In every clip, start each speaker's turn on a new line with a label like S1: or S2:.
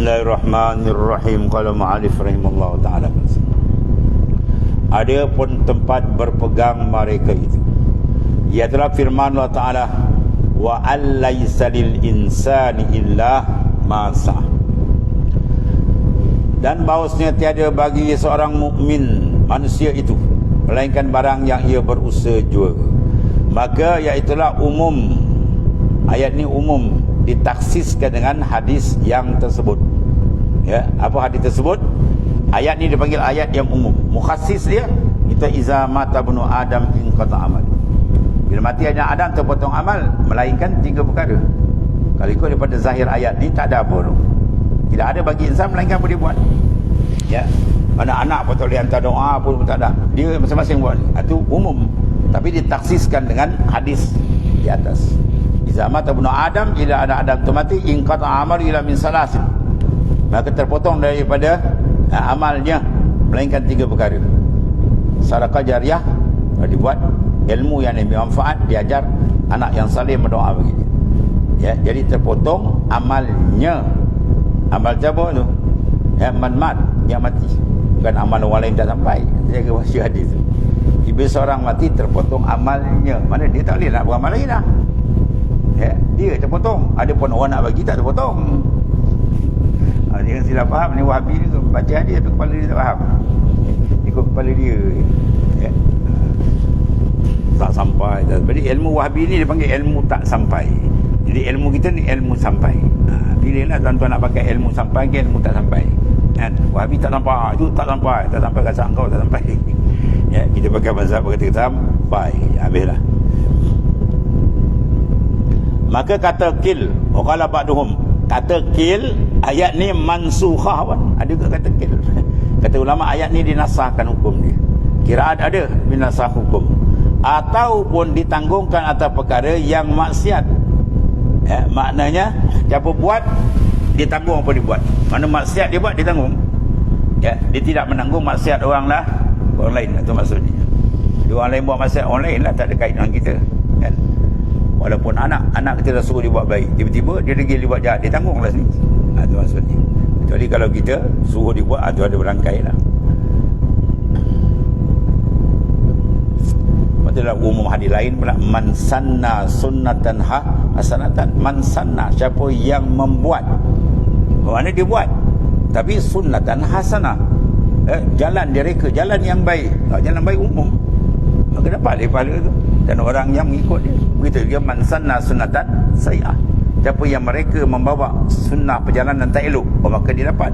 S1: Bismillahirrahmanirrahim. Qala mu'allif rahimahullah ta'ala, ada pun tempat berpegang mereka itu, ialah firman Allah Ta'ala, wa allaysa lil insani illa ma sa'a, dan bahawasanya tiada bagi seorang mukmin manusia itu melainkan barang yang ia berusaha jua. Maka iaitulah umum, ayat ni umum ditaksiskan dengan hadis yang tersebut. Ya, apa hadis tersebut? Ayat ni dipanggil ayat yang umum. Mukhassis dia, kita iza mata bunu Adam in qata amal. Bila mati anak Adam terpotong amal, melainkan 3 perkara. Kalau ikut daripada zahir ayat ni, tak ada apa tu. Tidak ada bagi insan melainkan apa dia buat. Ya, anak-anak pun tak boleh hantar doa pun tak ada. Dia masing-masing buat. Itu umum, tapi ditaksiskan dengan hadis di atas. Iza mata bunu Adam, ila anak Adam tu mati, in qata amal ila min salasin, maka terpotong daripada amalnya melainkan 3 perkara. Sedekah jariah dibuat, ilmu yang bermanfaat diajar, anak yang saleh berdoa bagi dia. Ya, jadi terpotong amalnya. Amal siapa tu? Ya, man yang mati. Bukan amal orang lain tak sampai. Jaga bahasa hadis tu. Bila seorang mati terpotong amalnya, mana dia tak boleh nak beramal lagi dah. Ya, dia terpotong. Ada pun orang nak bagi tak terpotong. Dia silap faham ni, Wahabi ni baca hadis tu kepala dia tak faham. Ikut kepala dia. Ya. Tak sampai. Jadi ilmu Wahabi ni dipanggil ilmu tak sampai. Jadi ilmu kita ni ilmu sampai. Pilihlah tuan-tuan nak pakai ilmu sampai ke ilmu tak sampai. Kan? Wahabi tak sampai, itu tak sampai, tak sampai rasa engkau tak sampai. Ya, kita pakai mazhab kata sampai. Habislah. Maka kata kil, waqala ba'duhum, kata kil ayat ni mansukhah kan? Ada juga kata kil. Kata ulama ayat ni dinasahkan hukum dia. Kiraat ada binasah hukum, ataupun ditanggungkan atas perkara yang maksiat. Ya, maknanya siapa buat dia tanggung apa dia buat. Mana maksiat dia buat dia tanggung. Ya, dia tidak menanggung maksiat orang lain. Itu maksudnya. Dia orang lain buat maksiat orang lain lah, tak ada kait dengan kita. Kan? Walaupun anak kita dah suruh dia buat baik, tiba-tiba dia degil dia buat jahat, dia tanggunglah sendiri. Itu maksudnya. Kecuali kalau kita suruh dia buat, itu ada berangkai lah. Itulah umum hadis lain pula, man sanna sunnatan hasanatan. Man sanna, siapa yang membuat, mana dia buat, tapi sunnatan hasanah, jalan dia reka, jalan yang baik. Jalan baik umum, maka dapat dia pahala tu, dan orang yang mengikut dia. Begitu dia, man sanna sunnatan sayyi'ah, siapa yang mereka membawa sunnah perjalanan tak elok, maka dia dapat,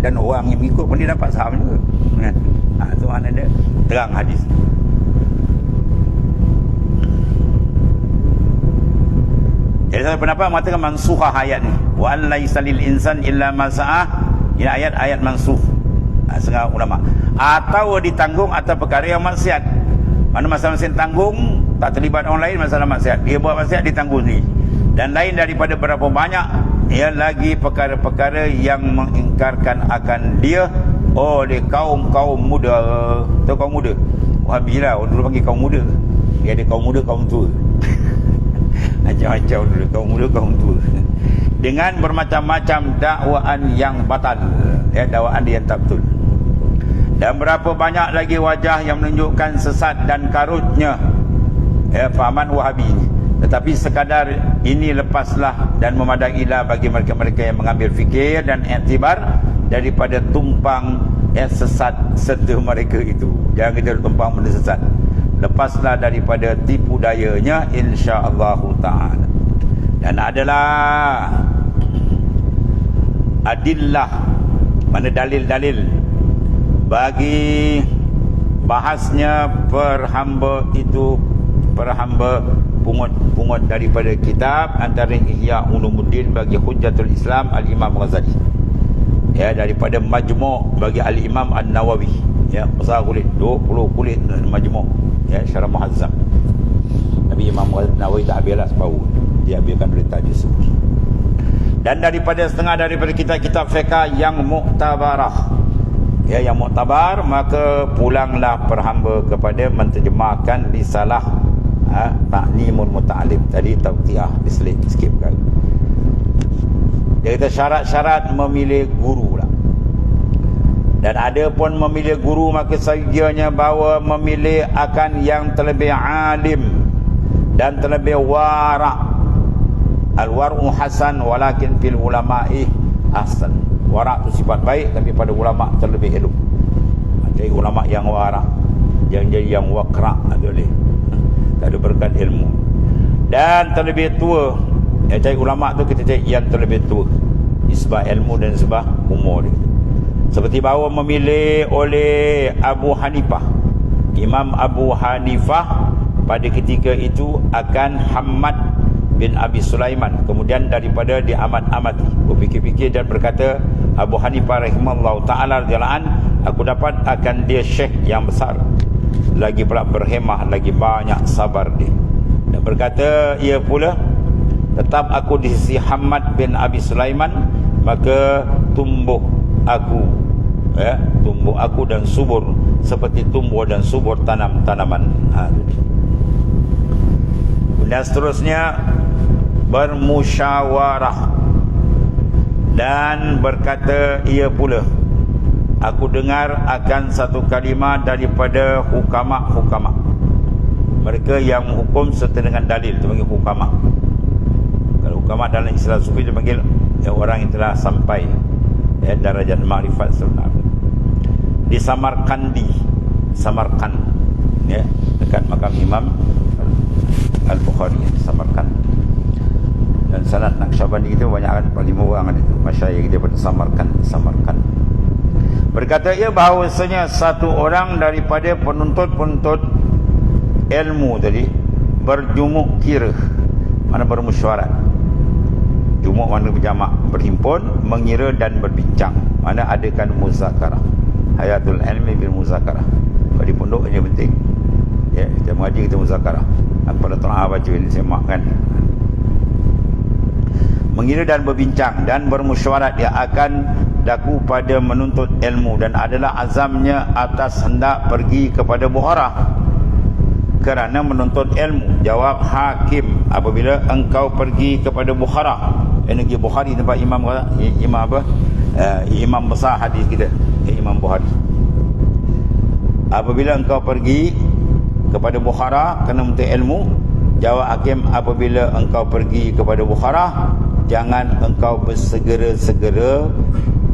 S1: dan orang yang mengikut pun dia dapat saham juga. Itu mana dia terang hadis. Jadi saya pendapat mengatakan mansukhah ayat ni, wa an laisa lil insan illa ma sa'ah. Ini ayat mansukh setengah ulama. Atau ditanggung atas perkara yang maksiat. Mana masing-masing tanggung, tak terlibat orang lain masalah maksiat. Dia buat maksiat ditanggung sendiri. Dan lain daripada berapa banyak ia lagi perkara-perkara yang mengingkarkan akan dia oleh kaum-kaum muda. Tahu kaum muda? Wahabi lah, orang dulu panggil kaum muda. Dia ada kaum muda, kaum tua. Macam-macam dulu, kaum muda, kaum tua. Dengan bermacam-macam dakwaan yang batal, ya, dakwaan yang tak betul. Dan berapa banyak lagi wajah yang menunjukkan sesat dan karutnya, ya, fahaman Wahabi ini. Tetapi sekadar ini lepaslah dan memadailah bagi mereka-mereka yang mengambil fikir dan iktibar daripada tumpang yang sesat serta mereka itu. Jangan kita tumpang benda sesat. Lepaslah daripada tipu dayanya, insya-Allah ta'ala. Dan adalah adillah, mana dalil-dalil bagi bahasnya perhamba itu, perhamba pungut daripada kitab antara Ihya Ulumuddin bagi Hujjatul Islam Al-Imam Ghazali, ya, daripada Majmu' bagi Al-Imam An-Nawawi, ya, besar kulit 20 kulit Majmu', ya, Syarah Muhazzam. Tapi Imam Nawawi tak habislah separuh, dia ambilkan dari Tajus. Dan daripada setengah daripada kitab-kitab fiqh yang muktabarah, ya, yang muktabar, maka pulanglah perhamba kepada menterjemahkan risalah Ta'limul Muta'alim. Tadi taqtiyah diselit sikit kali. Dia kata syarat-syarat memilih guru lah. Dan ada pun memilih guru, maka sahaja bahawa memilih akan yang terlebih alim dan terlebih wara'. Al-war'u hasan walakin fil ulama'i ahsan. Wara' tu sifat baik, tapi pada ulama' terlebih elok. Jadi ulama' yang wara', jangan jadi yang waqra', tak boleh. Tak ada berkat ilmu. Dan terlebih tua, cari ulama' tu kita cari yang terlebih tua, sebab ilmu dan sebab umur dia. Seperti bahawa memilih oleh Abu Hanifah, Imam Abu Hanifah pada ketika itu akan Hamad bin Abi Sulaiman. Kemudian daripada dia amat-amati, berfikir-fikir dan berkata, Abu Hanifah rahimahullah ta'ala radhiyallahu an, aku dapat akan dia syekh yang besar, lagi pula berhemah, lagi banyak sabar dia. Dan berkata ia pula, tetap aku di sisi Hamad bin Abi Sulaiman, maka tumbuh aku, tumbuh aku dan subur seperti tumbuh dan subur tanam-tanaman. Dan seterusnya bermusyawarah, dan berkata ia pula, aku dengar akan satu kalimah daripada hukama-hukama, mereka yang menghukum serta dengan dalil, itu panggil hukama. Kalau hukama dalam istilah sufi dia panggil orang yang telah sampai darajat ma'rifat sebenarnya. Di Samarkandi, Samarkand, dekat makam Imam Al-Bukhari, Samarkand. Dan sanad Naqsyabandi kita banyak kan, 5 orang kan itu masyayikh dia pada Samarkand. Berkata ia bahawasanya satu orang daripada penuntut-penuntut ilmu tadi berjumuk kira, mana bermusyawarah. Jumuk mana berjamak, berhimpun, mengira dan berbincang, mana adakan muzakarah. Hayatul ilmi bil muzakarah. Kalau di pondok ini penting, kita mengaji, kita muzakarah. Pada tengah baca ini semak kan. Mengira dan berbincang dan bermusyawarah dia akan daku pada menuntut ilmu, dan adalah azamnya atas hendak pergi kepada Bukhara kerana menuntut ilmu. Jawab hakim, apabila engkau pergi kepada Bukhara, negeri Bukhari tempat imam apa? Imam besar hadis kita, Imam Bukhari. Apabila engkau pergi kepada Bukhara kerana menuntut ilmu, jawab hakim, apabila engkau pergi kepada Bukhara, jangan engkau bersegera-segera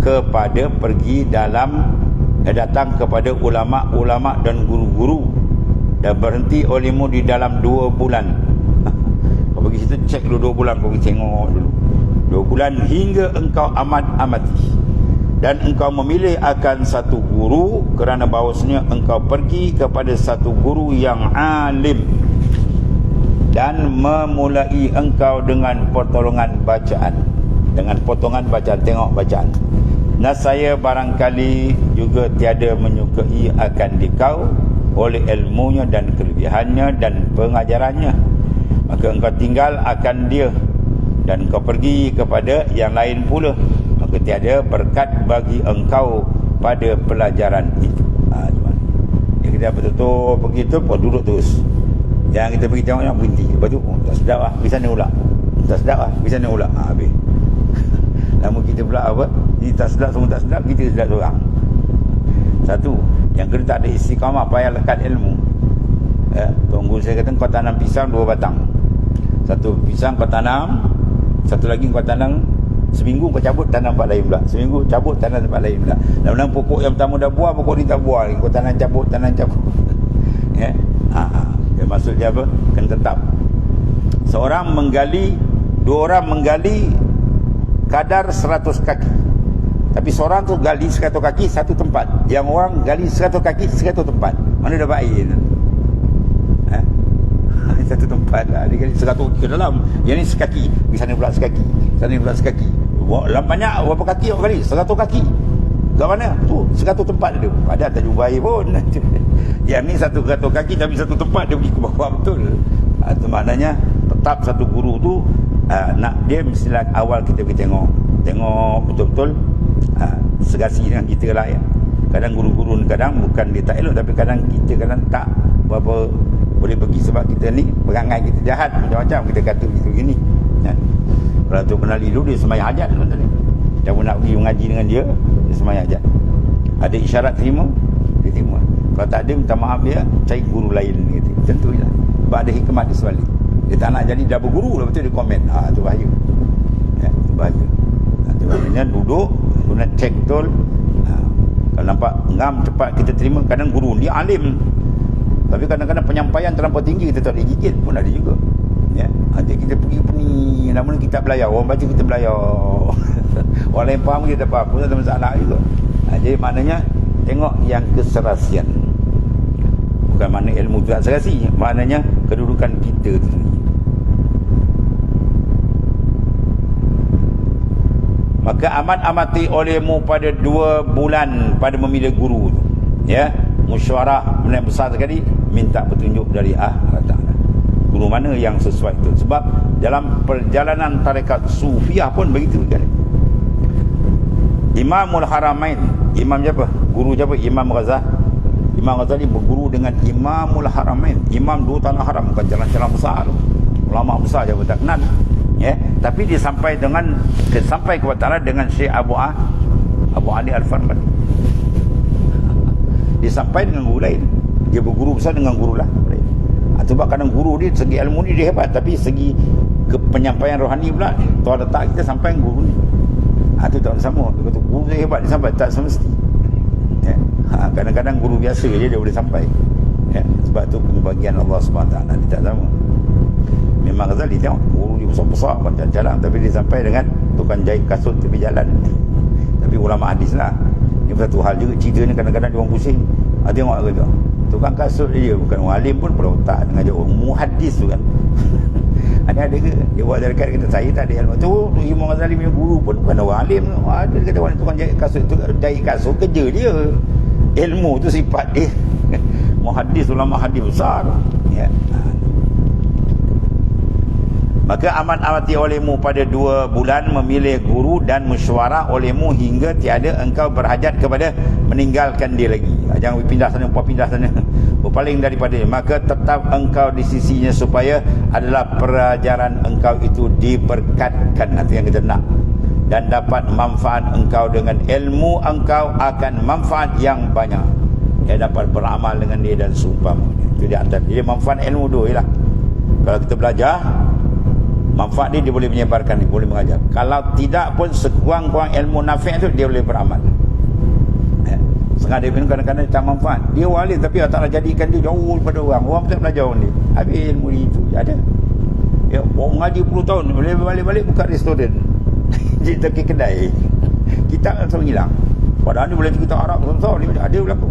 S1: kepada pergi dalam datang kepada ulama-ulama dan guru-guru, dan berhenti olehmu di dalam 2 bulan. Kau pergi situ cek dulu 2 bulan, kau pergi tengok dulu 2 bulan hingga engkau amati, dan engkau memilih akan satu guru kerana bahawasanya engkau pergi kepada satu guru yang alim, dan memulai engkau dengan pertolongan bacaan, dengan potongan bacaan, tengok bacaan. Nasaya barangkali juga tiada menyukai akan dikau oleh ilmunya dan kelebihannya dan pengajarannya, maka engkau tinggal akan dia dan engkau pergi kepada yang lain pula, maka tiada berkat bagi engkau pada pelajaran itu. Yang kita betul-betul pergi tu pun duduk terus, yang kita pergi tengok yang berhenti, lepas tu tak sedap lah, pergi sana pula, tak sedap lah, pergi sana pula, habis. Lama kita pula apa, ini tak sedap, semua tak sedap, kita sedap seorang. Satu. Yang kedua, tak ada istiqamah, payah lekat ilmu. Tunggu saya kata, kau tanam pisang 2 batang. Satu pisang kau tanam, satu lagi kau tanam, seminggu kau cabut tanam tempat lain pula, seminggu cabut tanam tempat lain pula. Dalam pokok yang pertama dah buah, pokok ni tak buah, kau tanam cabut. Dia maksudnya apa? Kena tetap. Seorang menggali, 2 orang menggali kadar 100 kaki, tapi seorang tu gali 100 kaki satu tempat, yang orang gali 100 kaki 100 tempat. Mana dah baik? Satu tempat lah. Dia gali 100 ke dalam, yang ni sekaki, di sana pula sekaki, sana pula sekaki. Dalam banyak berapa kaki orang gali? 100 kaki. Kat mana? Tu 100 tempat dia. Padahal tak jumpa air pun. Yang ni 100 kaki, tapi satu tempat dia pergi ke bawah betul. Itu maknanya tetap satu guru tu nak dia mestilah awal kita pergi tengok betul-betul segasi dengan kita lah ya. Kadang guru-guru ni kadang bukan dia tak elok, tapi kadang kita kadang tak berapa boleh pergi sebab kita ni perangai kita jahat macam-macam, kita kata begitu gini ya. Kalau tu kenali dulu, dia sembahyang hajat tadi. Dia pun nak pergi mengaji dengan dia sembahyang hajat. Ada isyarat terima, dia terima. Kalau tak ada, minta maaf dia, cari guru lain gitu. Tentu je lah. Sebab ada hikmah di sebalik. Dia tak nak jadi dah berguru, lepas tu dia komen. Tu bahaya. Tu bahaya. Itu maknanya duduk, guna cek betul. Kalau nampak ngam cepat kita terima. Kadang guru dia alim, tapi kadang-kadang penyampaian terlampau tinggi, kita tak boleh gigit pun ada juga. Nanti kita pergi ni, namun kita belayar, orang baca kita belayar. Orang lain faham dia tak apa-apa, tak ada masalah juga. Jadi maknanya tengok yang keserasian. Bukan makna ilmu tu tak serasi, maknanya kedudukan kita tu. Maka amat-amati olehmu pada 2 bulan pada memilih guru tu. Musyawarah benda besar sekali, minta petunjuk dari Allah Ta'ala. Guru mana yang sesuai itu. Sebab dalam perjalanan tarekat Sufiah pun begitu kan. Imamul Haramain, imam siapa? Guru siapa? Imam Ghazali. Imam Ghazali berguru dengan Imamul Haramain, imam 2 tanah haram, bukan jalan-jalan besar tu. Ulama besar je pun tak kenal. Tapi dia sampai kepada Ta'ala dengan Syekh Abu Ali Al-Farman. Dia sampai dengan guru lain. Dia berguru besar dengan guru lain. Sebab kadang guru dia segi ilmu ni dia hebat, tapi segi penyampaian rohani pula Tuhan letak kita sampai dengan guru ni. Itu tak sama. Dia kata guru dia hebat, dia sampai tak semesti. Kadang-kadang guru biasa je dia boleh sampai. Sebab tu pembagian Allah SWT dia tak sama. Memang Ghazali tengok guru dia besar-besar macam jalan, tapi dia sampai dengan tukang jahit kasut tepi jalan. Tapi ulama hadis lah. Ini satu hal juga cerita ni, kadang-kadang dia orang pusing. Tengok kata tukang kasut dia bukan orang alim pun, pada otak dengan jauh muhaddis tu kan. Ada ke dia buat dekat kata saya tak ada ilmu tu. Imam Ghazali punya guru pun bukan orang alim. Ada kata orang tukang jahit kasut tu, jahit kasut kerja dia, ilmu tu sifat dia. Muhaddis, ulama hadis besar. Maka amat-amati olehmu pada 2 bulan memilih guru dan mesyuarah olehmu hingga tiada engkau berhajat kepada meninggalkan dia lagi. Jangan pindah sana, pindah sana, berpaling daripada dia. Maka tetap engkau di sisinya supaya adalah pelajaran engkau itu diberkatkan. Itu yang kita nak. Dan dapat manfaat engkau dengan ilmu engkau akan manfaat yang banyak. Dia dapat beramal dengan dia dan seumpamanya. Itu dia antara. Dia manfaat ilmu dua ialah. Kalau kita belajar, manfaat dia boleh menyebarkan, dia boleh mengajar. Kalau tidak pun sekurang-kurang ilmu nafi' tu dia boleh beramal. Setengah dia pun kadang-kadang tak manfaat. Dia wali tapi Allah Ta'ala jadikan dia jauh daripada orang. Orang tak belajar ni. Habis ilmu dia itu ada. Orang mengaji 10 tahun boleh balik-balik buka restoran. Jadi pergi kedai. Kitab langsung hilang. Padahal ni boleh kita Arab sama-sama ni ada berlaku.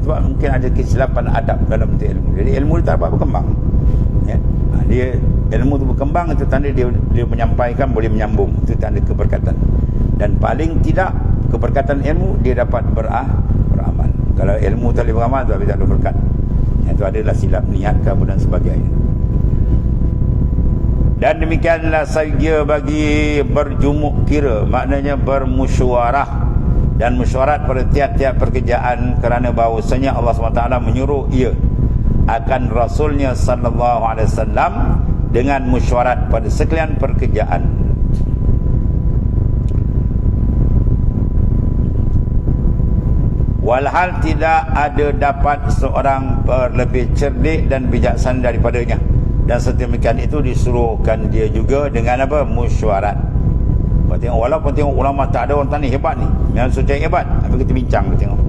S1: Sebab mungkin ada kesilapan adab dalam bentuk ilmu. Jadi ilmu dia tak dapat berkembang. Dia ilmu tu berkembang, itu tanda dia menyampaikan boleh menyambung, itu tanda keberkatan. Dan paling tidak keberkatan ilmu dia dapat beramal. Kalau ilmu tak boleh beramal, tapi tak ada berkat. Itu adalah silap niat kamu dan sebagainya. Dan demikianlah saja bagi berjumuk kira, maknanya bermusyawarah dan mesyuarat pada tiap-tiap pekerjaan, kerana bahawasanya Allah SWT menyuruh ia akan Rasulnya sallallahu alaihi wasallam dengan mesyuarat pada sekalian pekerjaan. Walhal tidak ada dapat seorang lebih cerdik dan bijaksana daripadanya, dan sedemikian itu disuruhkan dia juga dengan apa? Mesyuarat. Walaupun tengok ulama tak ada orang tani hebat ni, memang suci hebat, tapi kita bincang kita tengok.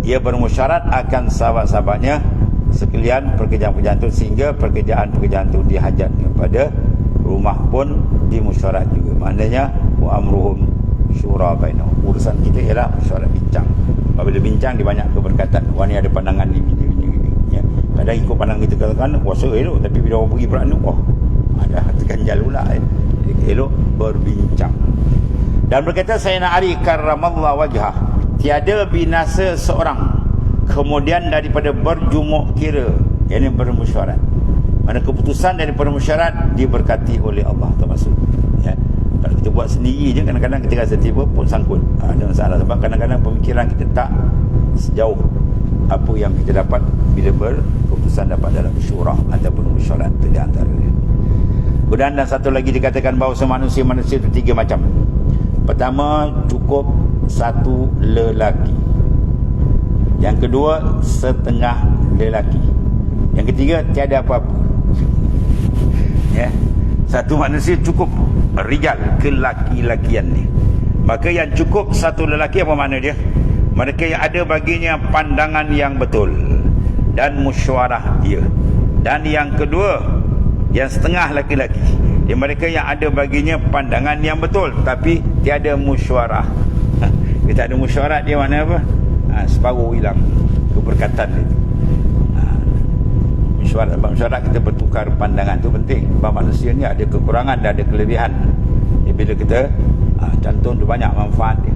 S1: Ia bermusyarat akan sahabat-sahabatnya sekalian pekerjaan-pekerjaan itu, sehingga pekerjaan-pekerjaan itu dihajat kepada rumah pun dimusyarat juga. Maknanya wa amruhum syura bainahum. Urusan kita ialah mesyuarat, bincang. Apabila bincang dia banyak keberkatan. Orang ni ada pandangan ni ya. Kadang ikut pandangan kita katakan puasa elok, tapi bila orang pergi beranuk, ada terganjal pula. Elok berbincang. Dan berkata Sayyidina Ali karramallahu wajhah, tiada binasa seorang kemudian daripada berjumuk kira, yakni bermusyarat. Mana keputusan daripada musyarat diberkati oleh Allah termasuk. Ya. Kalau kita buat sendiri je, kadang-kadang kita rasa tiba pun sangkut. Ada masalah sebab kadang-kadang pemikiran kita tak sejauh apa yang kita dapat bila berkeputusan dapat dalam syura ataupun musyarat. Itu di antaranya. Kemudian dan satu lagi dikatakan bahawa manusia itu 3 macam. Pertama, cukup satu lelaki. Yang kedua, setengah lelaki. Yang ketiga, tiada apa-apa. Ya. Satu manusia cukup rijal, kelaki-lakian ni. Maka yang cukup satu lelaki apa makna dia? Mereka yang ada baginya pandangan yang betul dan musyawarah dia. Dan yang kedua, yang setengah laki-laki, mereka yang ada baginya pandangan yang betul tapi tiada musyawarah. Kita ada musyawarah, dia mana apa? Separuh hilang keberkatan itu. Musyawarah kita bertukar pandangan tu penting. Sebab manusia ni ada kekurangan dan ada kelebihan. Bila kita contoh tu banyak manfaat dia.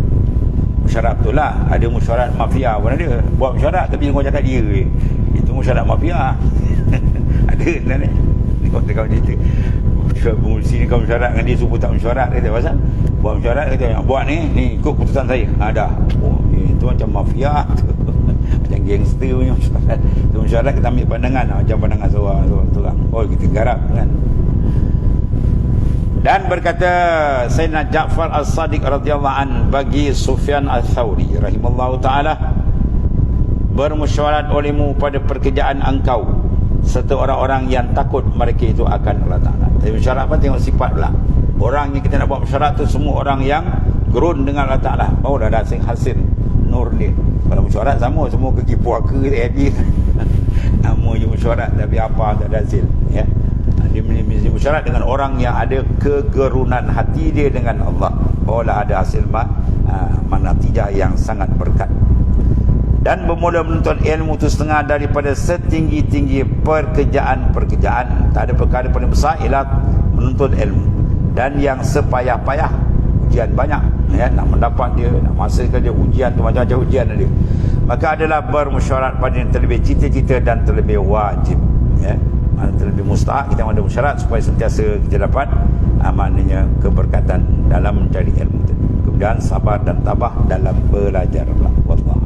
S1: Musyawarah betul lah. Ada musyawarah mafia pun ada. Buat musyawarah tapi kau cakap dia. Itu musyawarah mafia. Ada sebenarnya. Kau cerita pengurusi ni kau musyawarah dengan dia, suruh tak musyawarah. Kata pasal buat musyawarah, kata yang buat ni ikut keputusan saya. Dah. Oh, itu macam mafia tu. Macam gangster punya musyawarah. Tu musyawarah kita ambil pandangan macam pandangan seorang. Oh, kita garap kan. Dan berkata Sayyidina Ja'far As-Sadiq radhiyallahu an bagi Sufyan Al-Thawri rahimallahu taala, bermusyawarat olehmu pada pekerjaan engkau serta orang-orang yang takut mereka itu akan Allah Ta'ala. Tapi musyawarat apa? Tengok sifat pula. Orang yang kita nak buat musyawarat tu semua orang yang gerun dengan Allah Ta'ala, baru dah ada hasil nur dia. Kalau musyawarat sama semua kaki puaka happy. Nama je musyawarat tapi apa tak ada hasil, ya. Dia musyawarat dengan orang yang ada kegerunan hati dia dengan Allah, barulah ada hasil natijah yang sangat berkat. Dan bermula menuntut ilmu itu setengah daripada setinggi-tinggi pekerjaan-pekerjaan. Tak ada perkara paling besar ialah menuntut ilmu. Dan yang sepayah-payah, ujian banyak, ya, nak mendapat dia, nak menghasilkan dia, ujian tu macam-macam ujian dia. Maka adalah bermusyawarat pada yang terlebih cita-cita dan terlebih wajib, ya. Terlebih mustahak kita ada musyawarat supaya sentiasa kita dapat maknanya keberkatan dalam mencari ilmu. Kemudian sabar dan tabah dalam belajar. Wallah.